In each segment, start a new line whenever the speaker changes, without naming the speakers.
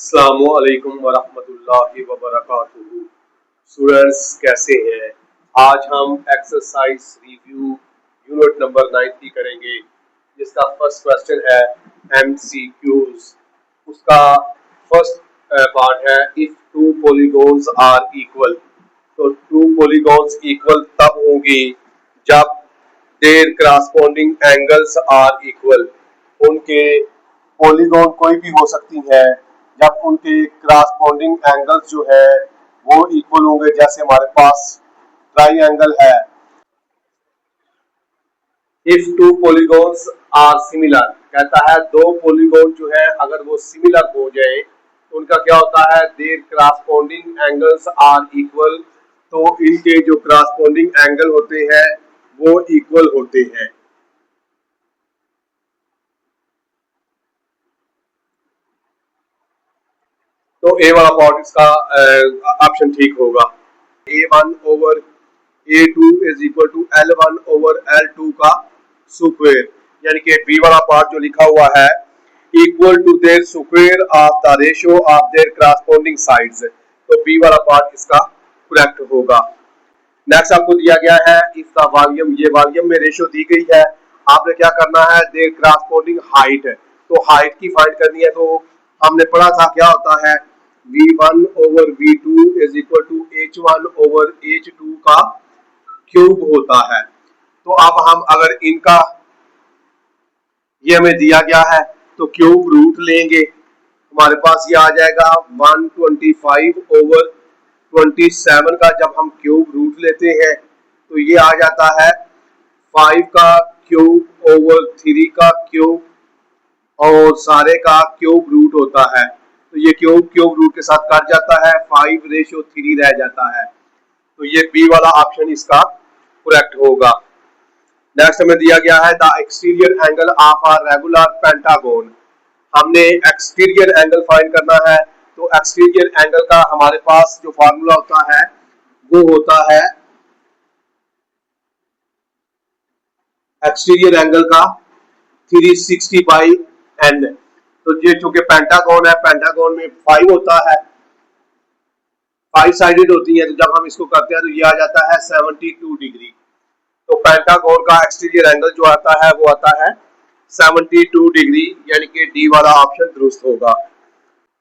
अस्सलामुअलैकुम वरहमतुल्लाहि वबरकातुहू। स्टूडेंट्स कैसे हैं? आज हम एक्सरसाइज रिव्यू यूनिट नंबर 90 करेंगे, जिसका फर्स्ट क्वेश्चन है एमसीक्यूज। उसका फर्स्ट पार्ट है if two polygons are equal. तो टू पॉलीगॉन्स इक्वल तब होंगी जब their corresponding angles are equal. उनके पॉलीगॉन कोई भी हो सकती है जब उनके करस्पॉन्डिंग एंगल्स जो है वो इक्वल होंगे। जैसे हमारे पास ट्राइंगल है, if two polygons are similar, कहता है दो पॉलीगॉन जो है अगर वो सिमिलर हो जाए तो उनका क्या होता है, their corresponding angles are equal. तो इनके जो करस्पॉन्डिंग एंगल होते हैं वो इक्वल होते हैं। तो ए वाला पार्ट इसका ऑप्शन ठीक होगा। A1 over A2 is equal to L1 over L2 का स्क्वायर, यानी कि बी वाला पार्ट जो लिखा हुआ है equal to their square of the ratio of their corresponding sides. तो बी वाला पार्ट इसका करेक्ट होगा। नेक्स्ट आपको दिया गया है इफ द वॉल्यूम, ये वॉल्यूम में रेशियो दी गई है, आपने क्या करना है, देयर करस्पॉन्डिंग हाइट। तो हाइट की फाइंड करनी है। तो हमने पढ़ा था क्या होता है, V1 over V2 is equal to H1 over H2 का क्यूब होता है। तो अब हम अगर इनका ये हमें दिया गया है तो क्यूब रूट लेंगे, हमारे पास ये आ जाएगा 125 ओवर 27 का। जब हम क्यूब रूट लेते हैं तो ये आ जाता है 5 का क्यूब ओवर 3 का क्यूब और सारे का क्यूब रूट होता है। तो ये क्यूब रूट के साथ कट जाता है, 5:3 रह जाता है। तो ये बी वाला ऑप्शन इसका करेक्ट होगा। नेक्स्ट हमें दिया गया है the exterior angle of a regular pentagon. हमने एक्सटीरियर एंगल फाइंड करना है। तो एक्सटीरियर एंगल का हमारे पास जो फार्मूला होता है वो होता है एक्सटीरियर एंगल का 360 बाई एन। तो ये चूंकि पेंटागन है, पेंटागन में 5 होता है, 5 साइडेड होती है। तो जब हम इसको करते हैं तो ये आ जाता है 72 डिग्री। तो पेंटागन का एक्सटीरियर एंगल जो आता है वो आता है 72 डिग्री, यानी कि डी वाला ऑप्शन दुरुस्त होगा।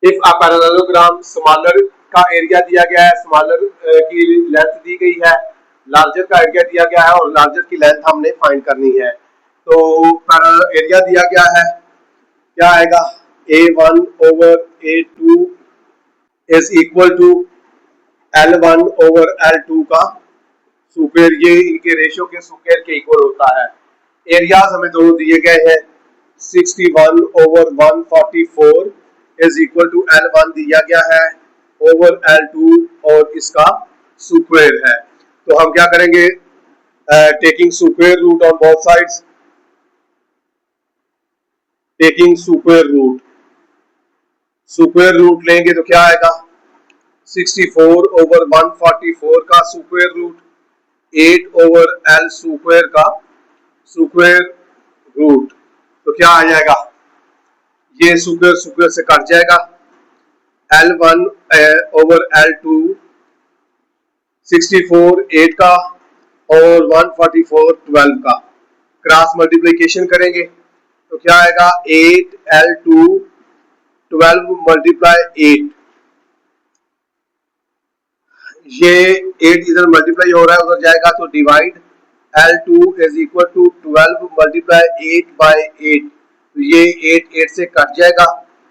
इफ अ पैरेललोग्राम, स्मॉलर का एरिया दिया गया है, स्मॉलर की लेंथ दी गई है, लार्जर का एरिया दिया गया है और लार्जर की लेंथ हमने फाइंड करनी है। तो एरिया दिया गया है, क्या आएगा, A1 over A2 is equal to L1 over L2 का स्क्वायर। ये इनके रेशियो के स्क्वायर के इक्वल होता है। एरियाज हमें दोनों दिए गए हैं, 61 over 144 is equal to L1 दिया गया है ओवर L2 और इसका स्क्वायर है। तो हम क्या करेंगे, taking square root on both sides, taking square root लेंगे तो क्या आएगा, 64 ओवर 144 का square root 8 over L square का स्क्वायर रूट। तो क्या आ जाएगा, ये स्क्वायर से कट जाएगा, L1 ओवर L2 64 8 का और 144 12 का क्रॉस मल्टीप्लिकेशन करेंगे तो क्या आएगा, 8L2 12 मल्टीप्लाई 8। ये 8 इधर मल्टीप्लाई हो रहा है, उधर जाएगा तो divide, L2 is equal to 12 multiply 8 by 8। तो ये 8 से कट जाएगा,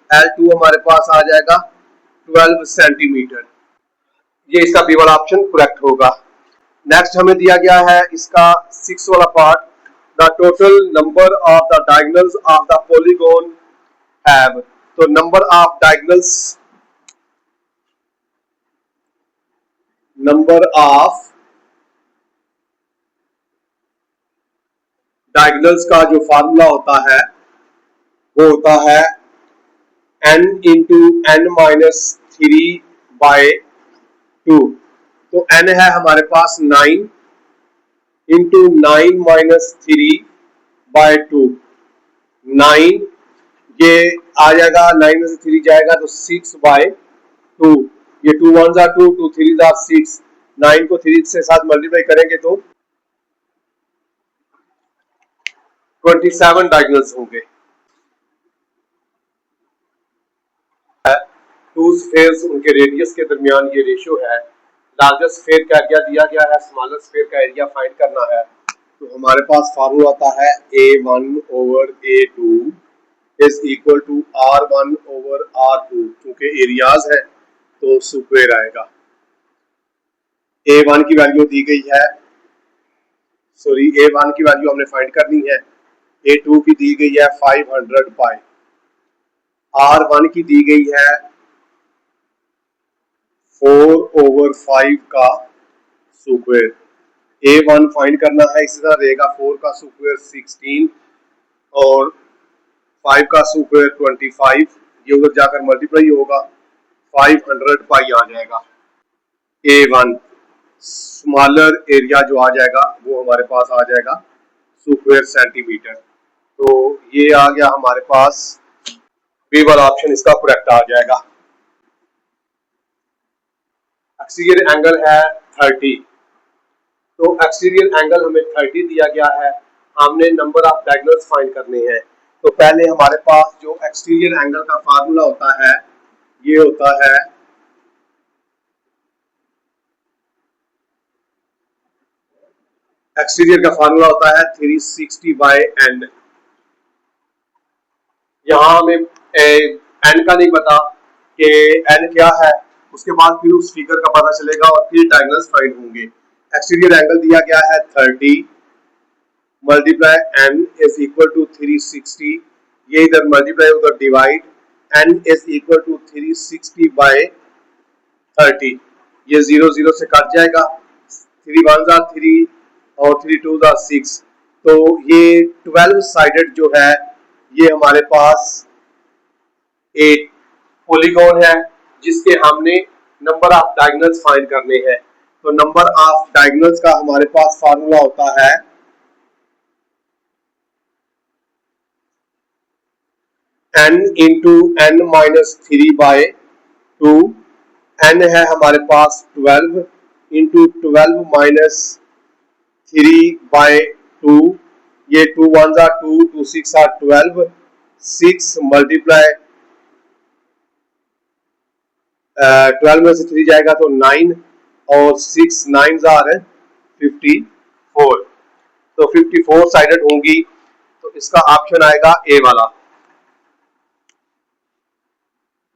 L2 हमारे पास आ जाएगा 12 सेंटीमीटर। ये इसका बी वाला ऑप्शन करेक्ट होगा। नेक्स्ट हमें दिया गया है इसका 6 वाला part, the total number of the diagonals of the polygon have. तो नंबर ऑफ डायगोनल्स का जो फार्मूला होता है वो होता है n into n minus 3 by 2। तो n है हमारे पास 9 इंटू 9 माइनस 3 बाय 2, 9 ये आ जाएगा 9 में से 3 जाएगा तो 6/2, ये 2 1s are 2, 2 3s are 6, 9 को 3 से साथ मल्टीप्लाई करेंगे तो 27 डायगोनल्स होंगे। टू स्फेयर्स उनके रेडियस के दरमियान ये रेशियो है। लार्जेस्ट स्फेयर का एरिया दिया गया है, स्मॉलर स्फेयर का एरिया फाइंड करना है। तो हमारे पास फार्मूला आता है A1/A2 is equal to R1/R2। क्योंकि एरियाज है तो स्क्वायर आएगा। A1 की वैल्यू दी गई है, सॉरी A1 की वैल्यू हमने फाइंड करनी है, A2 की दी गई है 500 पाई, R1 की दी गई है 4/5 का स्क्वायर। A1 फाइंड करना है, इसी तरह रहेगा 4 का स्क्वायर 16 और 5 का स्क्वायर 25, ये उधर जाकर मल्टीप्लाई होगा, 500 पाई आ जाएगा। A1 स्मॉलर एरिया जो आ जाएगा वो हमारे पास आ जाएगा स्क्वायर सेंटीमीटर। तो ये आ गया हमारे पास, बी वाला ऑप्शन इसका करेक्ट आ जाएगा। एक्सटीरियर एंगल है 30, तो एक्सटीरियर एंगल हमें 30 दिया गया है, हमने नंबर ऑफ डायगोनल्स फाइंड करने हैं। तो पहले हमारे पास जो एक्सटीरियर एंगल का फार्मूला होता है ये होता है एक्सटीरियर का फार्मूला होता है 360/n। यहाँ हमें n का नहीं पता कि n क्या है, उसके बाद फिर उस फिगर का पता चलेगा और फिर डायगोनल्स फाइंड होंगे। एक्सटीरियर एंगल दिया गया है 30 multiply n is equal to 360, ये इधर मल्टीप्लाई उधर divide, n is equal to 360/30, ये 0 0 से कट जाएगा, 3 1s are 3 और 3 2s are 6, तो ये 12 साइडेड जो है ये हमारे पास एक पॉलीगॉन है जिसके हमने नंबर ऑफ डायगोनल्स फाइंड करने हैं। तो नंबर ऑफ डायगोनल्स का हमारे पास फार्मूला होता है n इंटू n-3/2, n है हमारे पास 12 इंटू 12-3/2, ये 2 1s are 2, 2 6 are 12, 6 मल्टीप्लाई 12 में से 3 जाएगा तो 9 और 6 9s are 54, तो 54 साइडेड होंगी। तो इसका ऑप्शन आएगा ए वाला।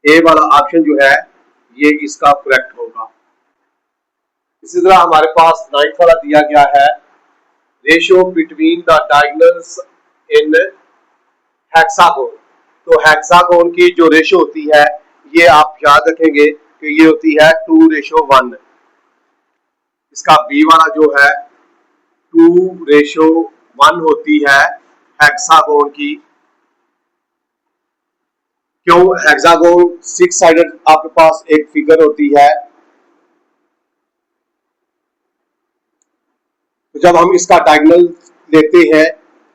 ए वाला ऑप्शन जो है ये इसका करेक्ट होगा। इसी तरह हमारे पास 9th वाला दिया गया है, ratio between the diagonals in hexagon. तो हेक्सागोन की जो रेशियो होती है ये आप याद रखेंगे कि ये होती है 2:1। इसका बी वाला जो है 2:1 होती है हेक्सागोन की। क्यों? हेक्सागोन 6 साइडेड आपके पास एक फिगर होती है, तो जब हम इसका डायगोनल लेते हैं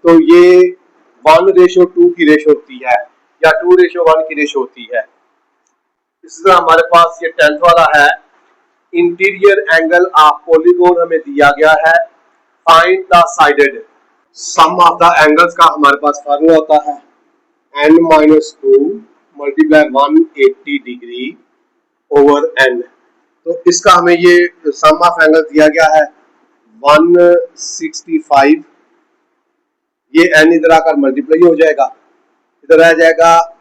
तो ये 1:2 की रेशो होती है या 2:1 की रेशो होती है। इसी तरह हमारे पास ये 10th वाला है, इंटीरियर एंगल ऑफ पॉलीगॉन हमें दिया गया है, find the sides. Sum of the angles का हमारे पास फार्मूला होता है n-2 multiply 180 degree over n। तो इसका हमें ये सम ऑफ एंगल दिया गया है 165, ये n इधर आकर मल्टीप्लाई हो जाएगा, इधर आ जाएगा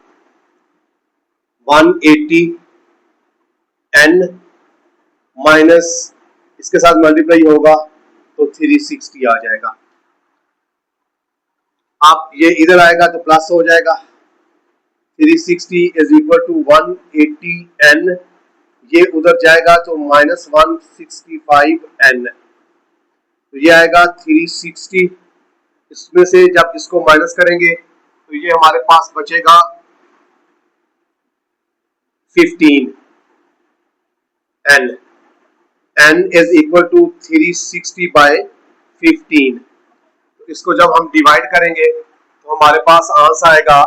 180 n माइनस इसके साथ मल्टीप्लाई होगा तो 360 आ जाएगा। आप ये इधर आएगा तो प्लस हो जाएगा, 360 इज इक्वल टू 180 n, ये उधर जाएगा तो -165 n, तो ये आएगा 360। इसमें से जब इसको माइनस करेंगे तो ये हमारे पास बचेगा 15 n, n is equal to 360/15। इसको जब हम डिवाइड करेंगे तो हमारे पास आंसर आएगा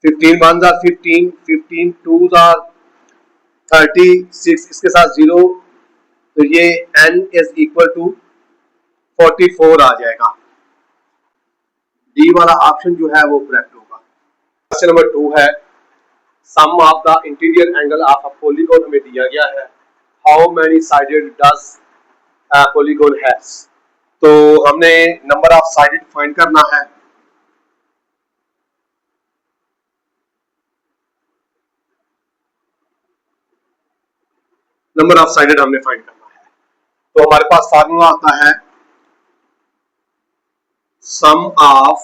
15 1s are 15, 15 2s are 36, इसके साथ 0, तो ये n इज इक्वल टू 44 आ जाएगा। डी वाला ऑप्शन जो है वो करेक्ट होगा। क्वेश्चन नंबर 2 है, sum of the interior angle of a polygon हमें दिया गया है। How many sided does a polygon has. तो हमने नंबर ऑफ साइडेड फाइंड करना है। नंबर ऑफ साइडेड हमने फाइंड करना है, तो हमारे पास फार्मूला आता है sum of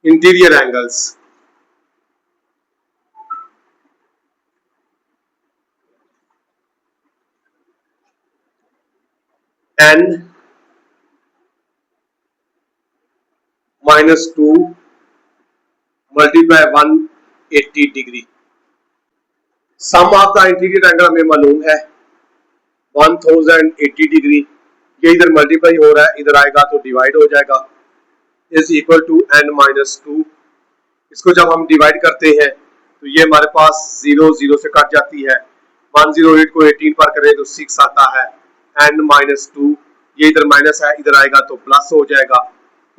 interior angles n -2 multiply 180 degree. Sum of the interior angle हमें मालूम है 1080 डिग्री। ये इधर मल्टीप्लाई हो रहा है, इधर आएगा तो डिवाइड हो जाएगा, इज इक्वल टू n -2। इसको जब हम डिवाइड करते हैं तो ये हमारे पास 0 0 से कट जाती है। 108 को 18 पर करें तो 6 आता है। n -2, ये इधर माइनस है, इधर आएगा तो प्लस हो जाएगा,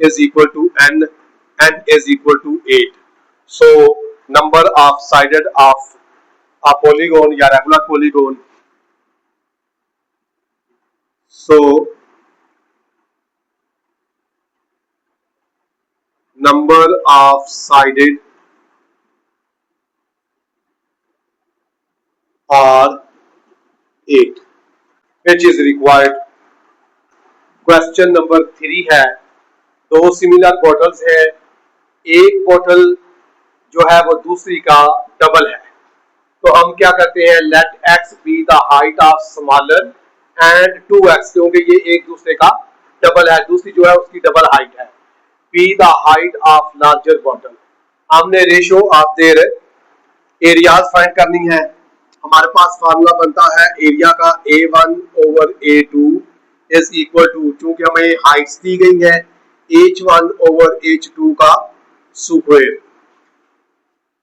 is equal to n is equal to 8। So number of sides of a polygon या regular polygon, so number of sided are 8 which is required। Question number 3 है, दो सिमिलर बॉटल्स है, एक बॉटल जो है वो दूसरी का डबल है, तो हम क्या करते हैं, let x be the height of smaller and 2x, क्योंकि ये एक दूसरे का डबल है, दूसरी जो है उसकी डबल हाइट है। Be the height of larger bottle, हमने ratio of their areas find करनी है। हमारे पास फार्मूला बनता है एरिया का A1 over A2 is equal to, चूंकि हमें हाइट्स दी गई है, H1 ओवर H2 का स्क्वायर।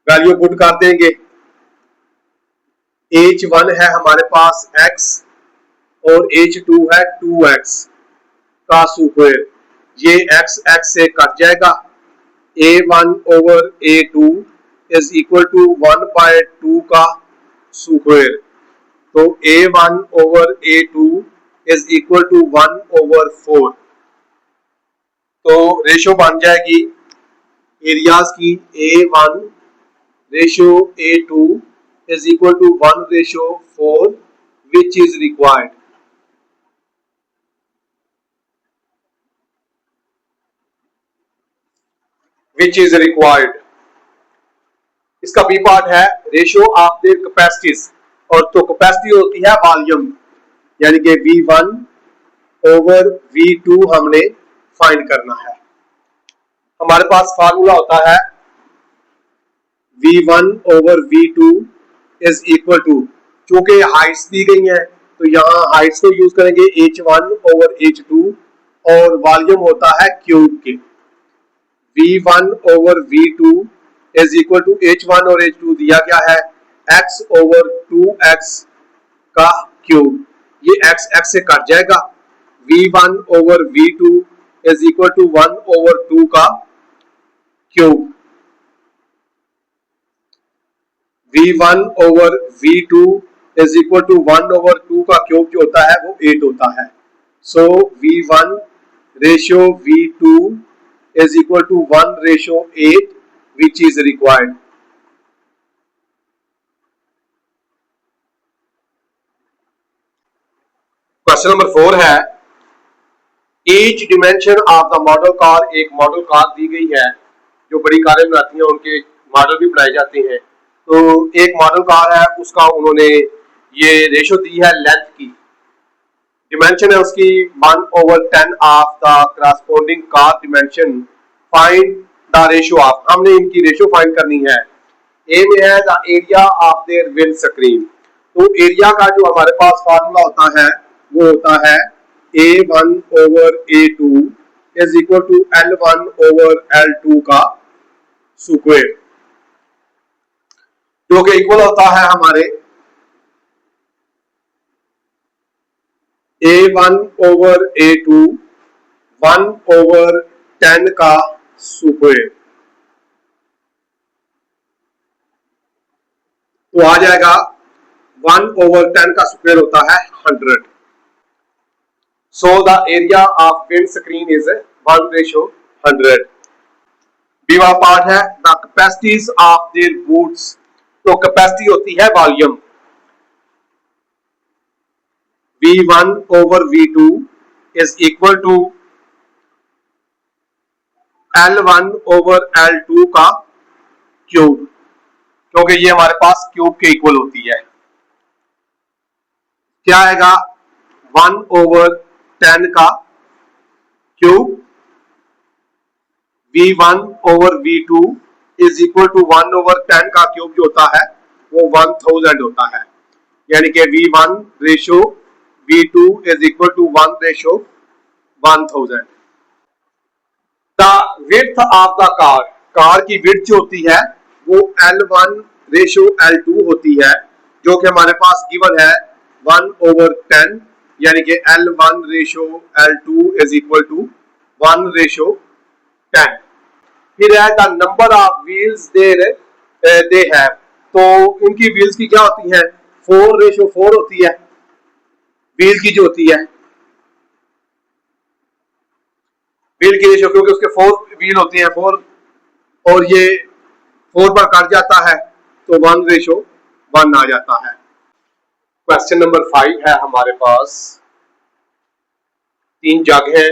वैल्यू पुट कर देंगे, H1 है हमारे पास x और H2 है 2x का स्क्वायर, ये x x से कट जाएगा। A1 over A2 is equal to 1/2 का स्क्वायर, तो A1 over A2 is equal to 1/4। तो रेशियो बन जाएगी एरियाज की A1 ratio A2 is equal to 1/4 which is required। which is required। इसका बी पार्ट है रेशियो ऑफ देयर कैपेसिटीज, और तो कैपेसिटी होती है वॉल्यूम, यानी कि V1 ओवर V2 हमने फाइंड करना है। हमारे पास फार्मूला होता है V1 over V2 is equal to, चूंकि हाइट्स दी गई हैं तो यहाँ हाइट्स को यूज करेंगे H1 ओवर H2, और वॉल्यूम होता है क्यूब के। V1 over V2 is equal to H1 और H2 दिया गया है x ओवर 2x का क्यूब, ये x x से कट जाएगा। V1 over V2 is equal to 1 over 2 का cube. V1 over V2 is equal to 1 over 2 का क्यूब जो होता है वो 8 होता है। So V1 ratio V2 is equal to 1/8 which is required. Question number 4 है, each dimension of the model car, एक मॉडल कार दी गई है, जो बड़ी कारें बनाती हैं उनके मॉडल भी बनाए जाते हैं। तो एक मॉडल कार है, उसका उन्होंने ये रेशो दी है लेंथ की, डिमेंशन है उसकी 1/10 of the corresponding car dimension, find the ratio of, हमने इनकी रेशो फाइंड करनी है। ए में है the area of their wind screen, तो एरिया का जो हमारे पास फार्मूला होता है वो होता है A1 over A2 is equal to L1 over L2 का स्क्वायर, जो कि इक्वल होता है हमारे A1 ओवर A2 1 ओवर 10 का स्क्वायर। तो आ जाएगा 1 ओवर 10 का स्क्वायर होता है 100। So the area of windscreen is 1:100। B वाला पार्ट है the capacities of their boots। तो कैपेसिटी होती है volume, V1 over V2 is equal to L1 over L2 का क्यूब, क्योंकि ये हमारे पास क्यूब के इक्वल होती है। क्या आएगा 1 ओवर 10 का cube, V1 over V2 is equal to 1 over 10 का क्यूब जो होता है वो 1000 होता है, यानी कि V1 ratio V2 is equal to 1 ratio 1000। The width of the car, car की विड्थ जो होती है वो L1 रेशो L2 होती है, जो कि हमारे पास गिवन है 1 ओवर 10, यानी कि L1 ratio L2 is equal to 1 ratio 10। फिर है the number of wheels they have, तो इनकी व्हील्स की क्या होती है 4 रेशो 4 होती है व्हील की जो होती है, व्हील की रेशो, क्योंकि उसके 4 व्हील होती हैं 4 और ये 4 पर कट जाता है तो 1 रेशो 1 आ जाता है। क्वेश्चन नंबर 5 है हमारे पास, 3 जग है,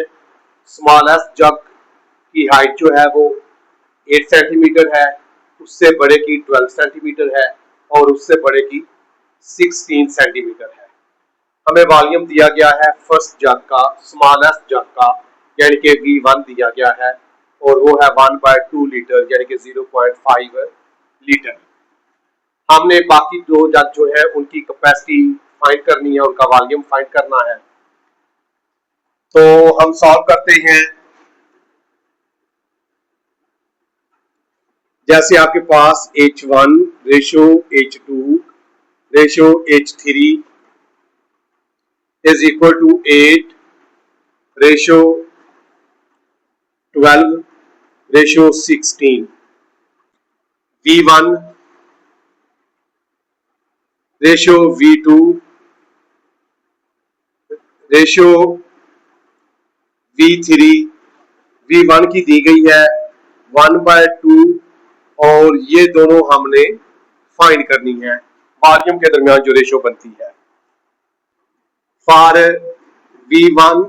स्मॉलेस्ट जग की हाइट जो है वो 8 सेंटीमीटर है, उससे बड़े की 12 सेंटीमीटर है और उससे बड़े की 16 सेंटीमीटर है। हमें वॉल्यूम दिया गया है फर्स्ट जग का, स्मॉलेस्ट जग का, यानी कि V1 दिया गया है और वो है 1/2 लीटर यानी कि 0.5 लीटर। हमने बाकी 2 जग जो है उनकी कैपेसिटी फाइंड करनी है, उनका वॉल्यूम फाइंड करना है। तो हम सॉल्व करते हैं। जैसे आपके पास H1 ratio H2 ratio H3 is equal to 8 ratio 12 ratio 16, V1 ratio V2 ratio V3, V1 की दी गई है 1/2 और ये दोनों हमने फाइंड करनी है, वॉल्यूम के दरमियान जो रेशो बनती है। फॉर V1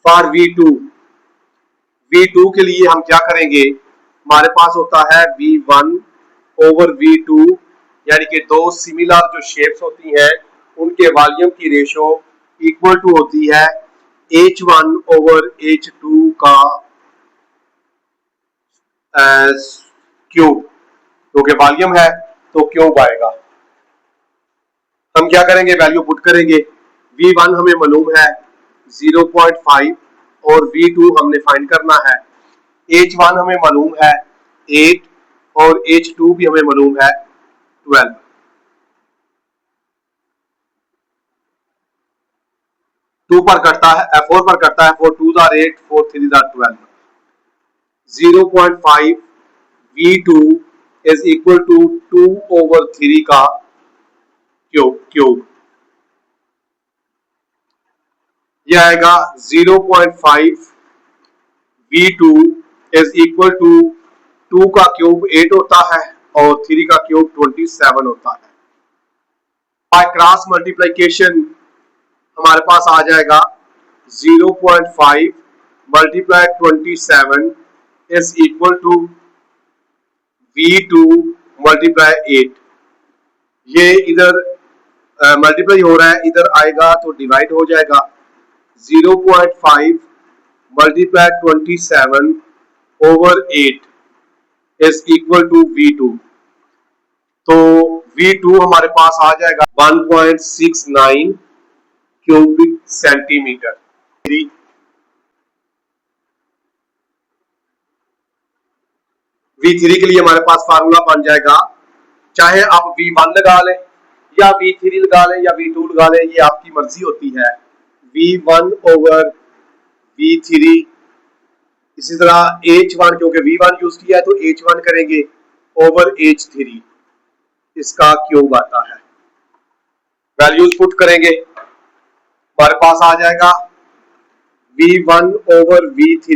फॉर V2 के लिए हम क्या करेंगे, हमारे पास होता है V1 ओवर V2, यानी कि 2 सिमिलर जो शेप्स होती हैं उनके वॉल्यूम की रेशो इक्वल टू होती है H1 ओवर H2 का क्यूब, क्योंकि वॉल्यूम है तो क्यूब आएगा। हम क्या करेंगे, वैल्यू पुट करेंगे। V1 हमें मालूम है 0.5 और V2 हमने फाइंड करना है। H1 हमें मालूम है 8 और H2 भी हमें मालूम है 12। टू पर कटता है 4 पर कटता है, 4 2 are 8 4 3 are 12। 0.5 V2 is equal to 2 over 3 का क्यूब, यह आएगा 0.5 V2 इज इक्वल टू 2 का क्यूब 8 होता है और 3 का क्यूब 27 होता है। बाय क्रॉस मल्टीप्लिकेशन हमारे पास आ जाएगा 0.5 multiply 27 is equal to V2 multiply 8। ये इधर मल्टीप्लाई हो रहा है, इधर आएगा तो डिवाइड हो जाएगा। 0.5 multiply 27 over 8 is equal to V2। तो V2 हमारे पास आ जाएगा 1.69 क्यूबिक सेंटीमीटर। V3 के लिए हमारे पास फार्मूला बन जाएगा, चाहे आप V1 लगा लें या V3 लगा लें या V2 लगा लें, ये आपकी मर्जी होती है। V1 ओवर V3, इसी तरह H1 क्योंकि V1 यूज किया है तो H1 करेंगे ओवर H3, इसका क्यूब आता है। वैल्यूज पुट करेंगे, हमारे पास आ जाएगा V1 over V3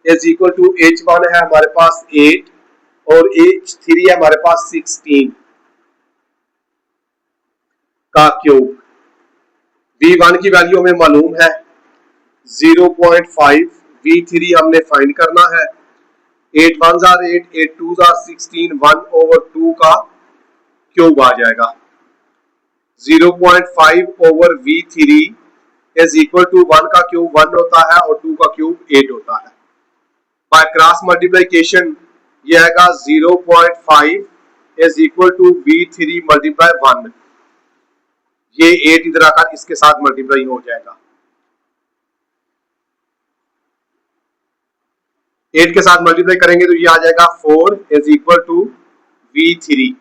is equal to H1 है हमारे पास 8 और H3 है हमारे पास 16 का क्यूब। V1 की वैल्यू हमें मालूम है 0.5, V3 हमने फाइंड करना है। 8 1s are 8, 8 2s are 16, 1 over 2 का क्यूब आ जाएगा। 0.5 over V3 is equal to 1 का क्यूब 1 होता है और 2 का क्यूब 8 होता है। बाय क्रॉस मल्टीप्लिकेशन ये आएगा 0.5 is equal to V3 multiply 1, ये 8 इधर आकर इसके साथ मल्टीप्लाई हो जाएगा। 8 के साथ मल्टीप्लाई करेंगे तो ये आ जाएगा 4 इज इक्वल टू V3,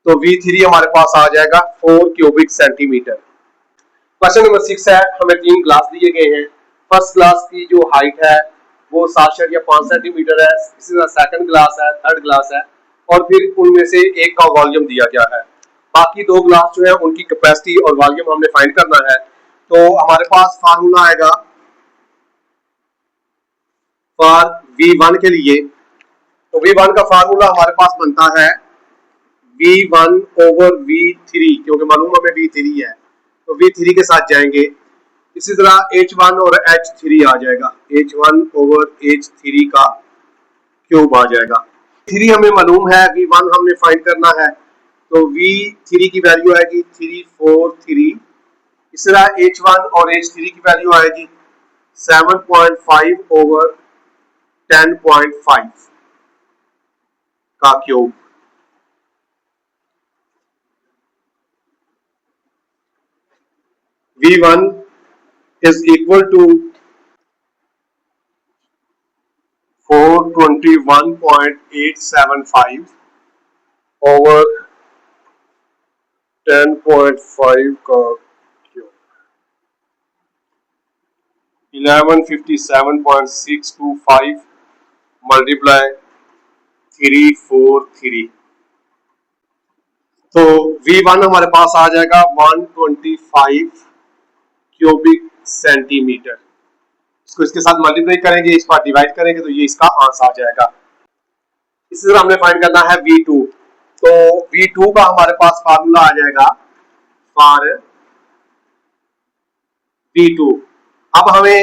तो V3 हमारे पास आ जाएगा 4 क्यूबिक सेंटीमीटर। क्वेश्चन नंबर 6 है, हमें 3 ग्लास दिए गए हैं। फर्स्ट ग्लास की जो हाइट है वो 7.5 सेंटीमीटर है, इसी तरह सेकंड ग्लास है, थर्ड ग्लास है और फिर उनमें से एक का वॉल्यूम दिया गया है। बाकी 2 ग्लास जो है उनकी कैपेसिटी और वॉल्यूम हमने फाइंड करना है। तो हमारे पास फार्मूला आएगा फॉर V1 के लिए, तो V1 का फार्मूला हमारे पास बनता है V1 ओवर V3, क्योंकि मालूम हमें V3 है तो V3 के साथ जाएंगे। इसी तरह H1 और H3 आ जाएगा, H1 ओवर H3 का क्यूब आ जाएगा। 3 हमें मालूम है, V1 हमने फाइंड करना है, तो V3 की वैल्यू आएगी 343। इसी तरह H1 और H3 की वैल्यू आएगी 7.5 ओवर 10.5 का cube. V1 is equal to 421.875 over 10.5 का क्यूब, 1157.625 मल्टीप्लाई 343, तो V1 हमारे पास आ जाएगा 125 क्यूबिक सेंटीमीटर। इसको इसके साथ मल्टीप्लाई करेंगे, इस बार डिवाइड करेंगे तो ये इसका आंसर आ जाएगा। इसी तरह हमने फाइंड करना है V2, तो V2 का हमारे पास फार्मूला आ जाएगा फॉर V2। अब हमें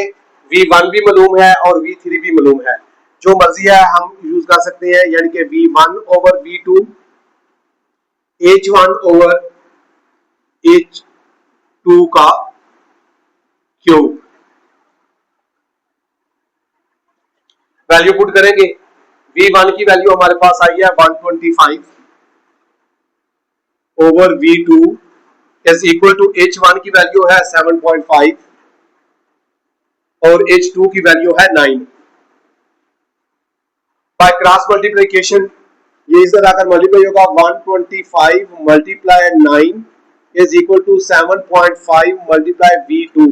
V1 भी मालूम है और V3 भी मालूम है, जो मर्जी है हम यूज कर सकते हैं, यानी कि V1 over V2, H1 over H2 का क्यूब। वैल्यू पुट करेंगे, V1 की वैल्यू हमारे पास आई है 125 over V2 is equal to H1 की वैल्यू है 7.5 और H2 की वैल्यू है 9। बाय क्रॉस मल्टीप्लिकेशन ये इस तरह आकर मल्टीप्लाई होगा, 125 multiply 9 is equal to 7.5 multiply V2।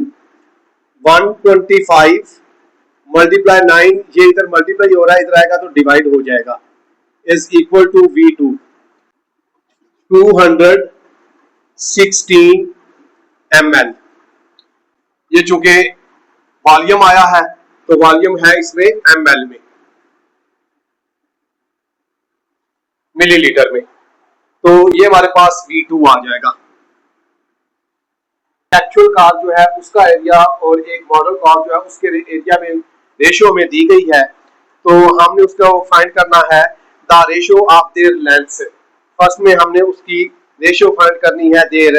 125 multiply 9, ये इधर मल्टीप्लाई हो रहा है, इधर आएगा तो डिवाइड हो जाएगा, is equal to V2 216 ml। ये चूंकि वॉल्यूम आया है तो वॉल्यूम है इसमें ml में, मिलीलीटर में, तो ये हमारे पास V2 आ जाएगा। एक्चुअल कार जो है उसका एरिया और एक मॉडल कार जो है उसके एरिया में रेशियो में दी गई है, तो हमने उसका फाइंड करना है the ratio of there lengths. First में हमने उसकी रेशियो फाइंड करनी है देयर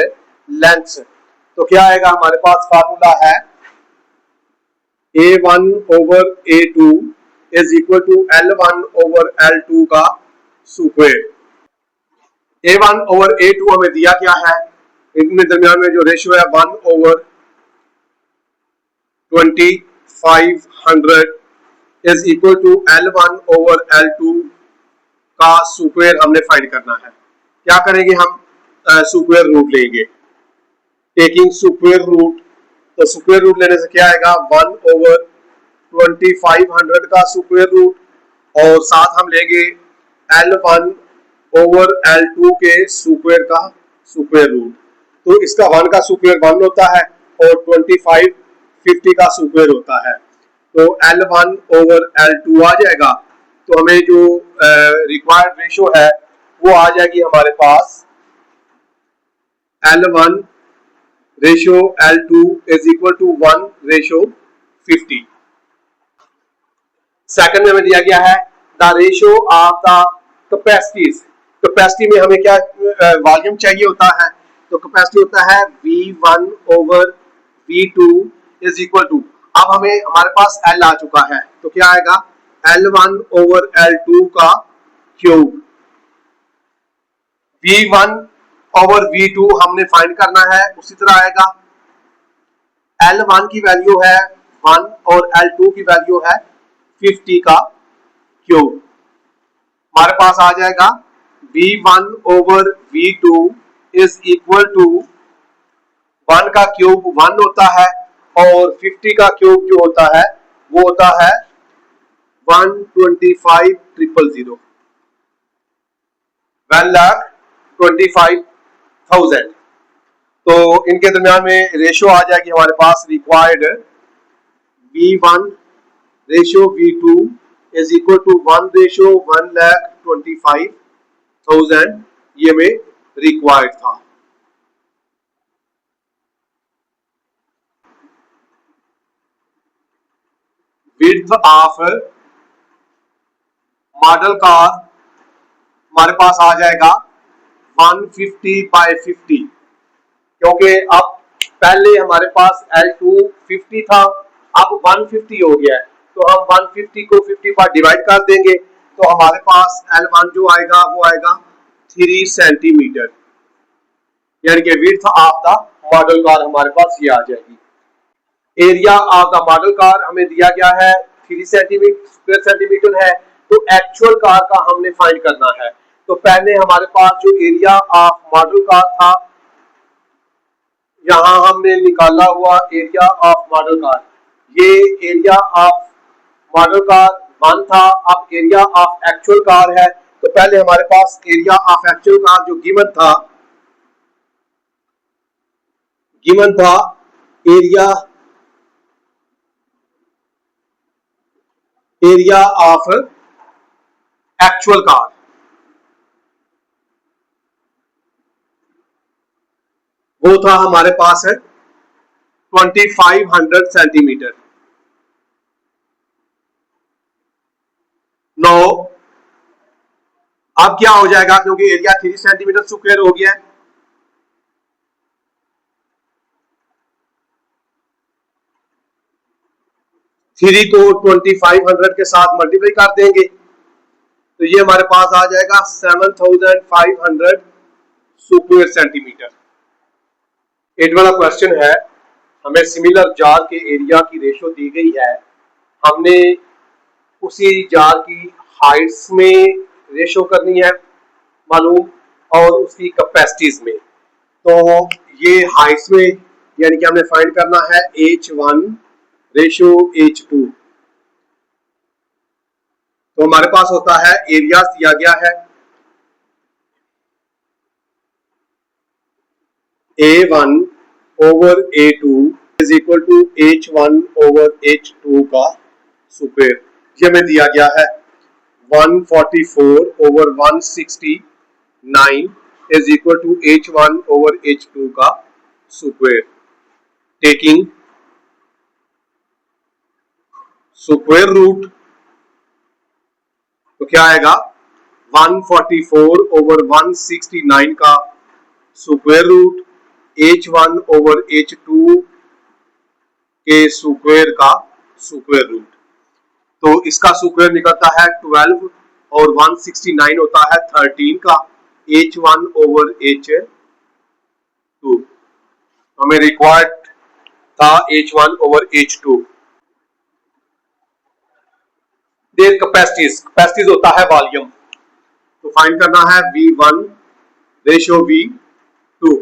लेंथ्स, तो क्या आएगा हमारे पास फार्मूला है A1 over A2 is equal to L1 over L2 का स्क्वायर। A1 ओवर A2 हमें दिया क्या है, इनके दरमियान में जो रेशियो है 1 over 2500 is equal to L1 over L2 का सुक्वेर हमने फाइंड करना है। क्या करेंगे हम? सुक्वेर रूट लेंगे, टेकिंग सुक्वेर रूट। तो सुक्वेर रूट लेने से क्या आएगा? 1 ओवर 2500 का सुक्वेर रूट और साथ हम लेंगे L1 ओवर L2 के सुक्वेर का सुक्वेर रूट। तो इसका 1 का सुक्वेर 1 होता है और 25 50 का सुक्वेर होता है। तो L1 ओवर L2 आ जाएगा। तो हमें जो रिक्वायर्ड रेशो है वो आ जाएगी हमारे पास L1 ratio L2 is equal to 1 ratio 50। Second में हमें दिया गया है the ratio of the capacities. Capacity में हमें क्या वॉल्यूम चाहिए होता है? तो कैपेसिटी होता है V1 over V2 is equal to, अब हमें हमारे पास L आ चुका है तो क्या आएगा? L1 ओवर L2 का क्यूब। V1 ओवर V2 हमने फाइंड करना है, उसी तरह आएगा L1 की वैल्यू है 1 और L2 की वैल्यू है 50 का क्यूब। हमारे पास आ जाएगा V1 over V2 is equal to 1 का क्यूब 1 होता है और 50 का क्यूब जो होता है वो होता है 125,000 1,25,000। तो इनके दरमियान में रेशो आ जाएगी हमारे पास required V1 ratio V2 is equal to 1 ratio 1,25,000। ये में रिक्वायर्ड था। विड्थ ऑफ मॉडल कार हमारे पास आ जाएगा 150 बाय 50, क्योंकि अब पहले हमारे पास L2 50 था, अब 150 हो गया है तो हम 150 को 50 पर डिवाइड कर देंगे तो हमारे पास L1 जो आएगा वो आएगा 3 सेंटीमीटर, यानी कि width of the model car हमारे पास ये आ जाएगी। Area of the model car हमें दिया गया है 3 सेंटीमीटर है, तो एक्चुअल कार का हमने फाइंड करना है। तो पहले हमारे पास जो एरिया ऑफ मॉडल कार था, यहां हमने निकाला हुआ एरिया ऑफ मॉडल कार, ये एरिया ऑफ मॉडल कार 1 था, अब एरिया ऑफ एक्चुअल कार है। तो पहले हमारे पास एरिया ऑफ एक्चुअल कार जो गिवन था एरिया ऑफ एक्चुअल कार, वो था हमारे पास है 2500 सेंटीमीटर। नो अब क्या हो जाएगा, क्योंकि एरिया 3 सेंटीमीटर स्क्वायर हो गया है, थ्री को 2500 के साथ मल्टीप्लाई कर देंगे तो ये हमारे पास आ जाएगा 7500 स्क्वायर सेंटीमीटर। 8 वाला क्वेश्चन है, हमें सिमिलर जार के एरिया की रेशो दी गई है, हमने उसी जार की हाइट्स में रेशो करनी है मालूम और उसकी कैपेसिटीज में। तो ये हाइट्स में यानी कि हमने फाइंड करना है H1 रेशो H2। तो हमारे पास होता है एरिया दिया गया है A1 over A2 is equal to H1 over H2 का स्क्वायर, ये हमें दिया गया है 144 over 169 is equal to H1 over H2 का स्क्वायर। टेकिंग स्क्वायर रूट तो क्या आएगा 144 ओवर 169 का square root H1 over H2 के स्क्वायर का स्क्वायर रूट। तो इसका स्क्वायर निकलता है 12 और 169 होता है 13 का H1 ओवर H2। हमें रिक्वायर्ड था H1 ओवर H2। कैपेसिटीज होता है वॉल्यूम। तो फाइंड करना है V1 रेशियो V2।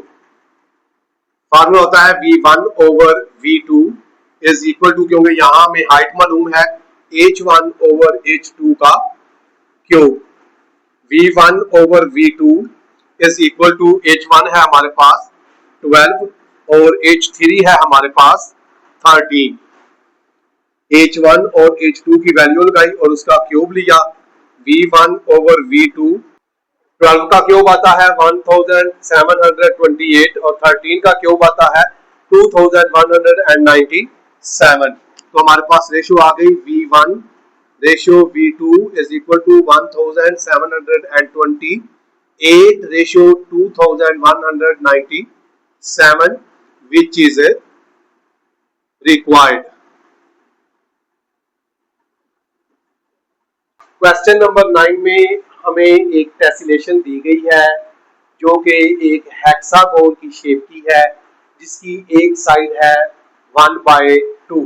फार्मूला होता है V1 over V2 is equal to, क्योंकि यहां हमें हाइट मालूम है, H1 ओवर H2 का cube. V1 over V2 is equal to H1 है हमारे पास 12 और H3 है हमारे पास 13। H1 और H2 की वैल्यू लगाई और उसका क्यूब लिया। V1 ओवर V2 12 का क्यूब आता है 1728 और 13 का क्यूब आता है 2197। तो हमारे पास रेशियो आ गई V1 ratio V2 is equal to 1728 ratio 2197 which is required. Question number 9 में हमें एक टेसिलेशन दी गई है जो कि एक हेक्सागोन की शेप की है, जिसकी एक साइड है 1/2।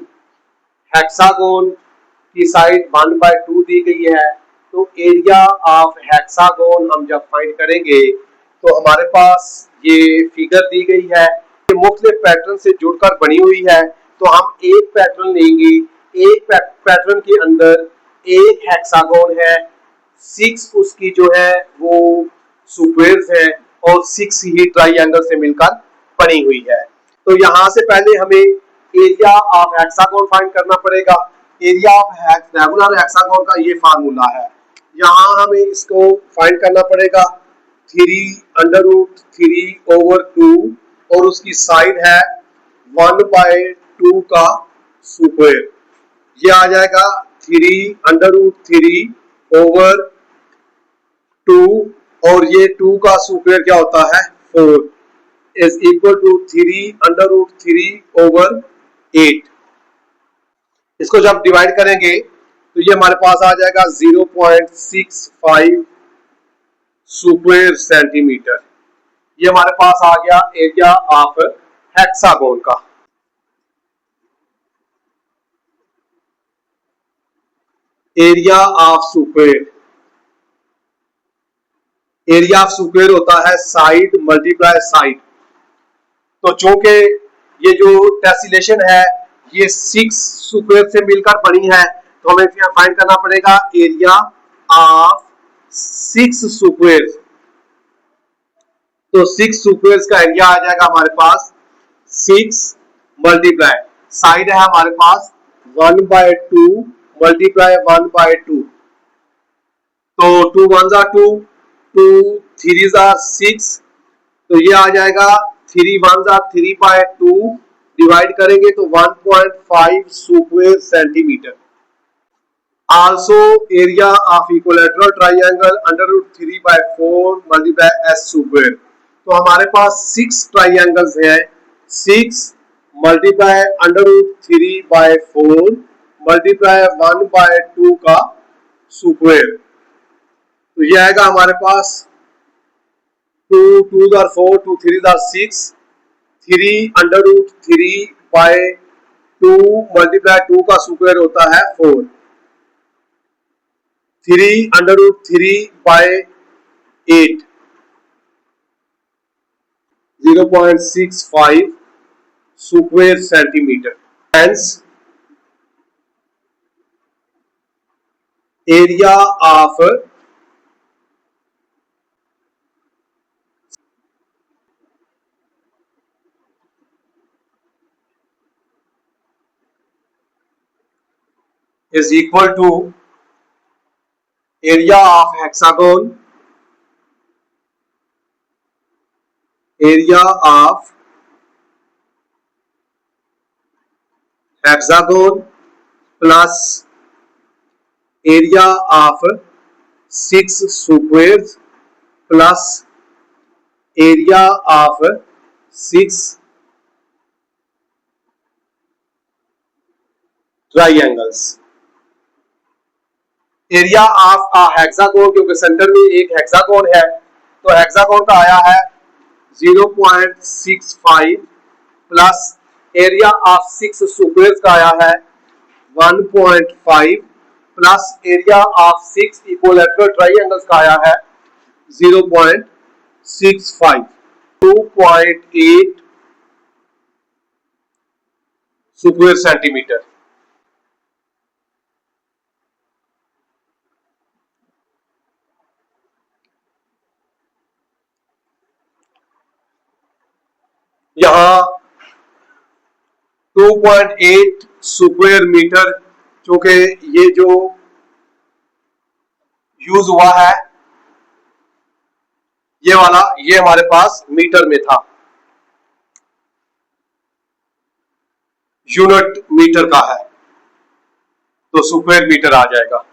हेक्सागोन की साइड 1/2 दी गई है, तो एरिया ऑफ हेक्सागोन हम जब फाइंड करेंगे तो हमारे पास ये फिगर दी गई है, ये मुख्तलिफ पैटर्न से जुड़कर बनी हुई है। तो हम एक पैटर्न लेंगे, एक पैटर्न के अंदर एक हेक्सागोन है, 6 उसकी जो है वो स्क्वायर्स है और 6 ही ट्राइंगल से मिलकर बनी हुई है। तो यहां से पहले हमें एरिया ऑफ हेक्सागोन फाइंड करना पड़ेगा। एरिया ऑफ रेगुलर हेक्सागोन का ये फार्मूला है, यहां हमें इसको फाइंड करना पड़ेगा 3√3/2 और उसकी साइड है 1/2 का स्क्वायर। ये आ जाएगा 3√3/2 और ये 2 का स्क्वायर क्या होता है 4 इज इक्वल टू 3√3/8। इसको जब डिवाइड करेंगे तो ये हमारे पास आ जाएगा 0.65 स्क्वायर सेंटीमीटर। ये हमारे पास आ गया एरिया ऑफ हेक्सागोन का। Area of square, area of square होता है साइड मल्टीप्लाई साइड। तो चूंकि ये जो टेसिलेशन है ये 6 स्क्वायर से मिलकर बनी है, तो हमें फाइंड करना पड़ेगा एरिया ऑफ 6 स्क्वायर। तो 6 स्क्वायर का एरिया आ जाएगा हमारे पास 6 मल्टीप्लाई साइड है हमारे पास 1/2 मल्टीप्लाई 1/2। तो 2 1 2, 2 3 6, तो ये आ जाएगा 3 1 3/2 डिवाइड करेंगे तो 1.5 square centimetre. Also area of equilateral triangle √3/4 multiply s square. तो हमारे पास 6 ट्राइंगल्स हैं, 6 मल्टीप्लाई √3/4 मल्टीप्लाई 1/2 का स्क्वायर। तो ये आएगा हमारे पास 2 2 4, 2 3 6, 3√3/2 मल्टीप्लाई 2 का स्क्वायर होता है 4, 3√3/8 0.65 square centimetre. Hence area of is equal to area of hexagon, area of hexagon plus area of 6 squares plus area of 6 triangles। Area of a hexagon, क्योंकि centre में एक हेक्सागोन है, तो हेक्सागोन का आया है 0.65 प्लस एरिया ऑफ 6 स्क्वायर्स का आया है 1.5 plus area of 6 equilateral triangles का आया है 0.65, 2.8 स्क्वायर सेंटीमीटर। यहां 2.8 स्क्वायर मीटर, क्योंकि ये जो यूज हुआ है ये वाला, ये हमारे पास मीटर में था, यूनिट मीटर का है, तो स्क्वायर मीटर आ जाएगा।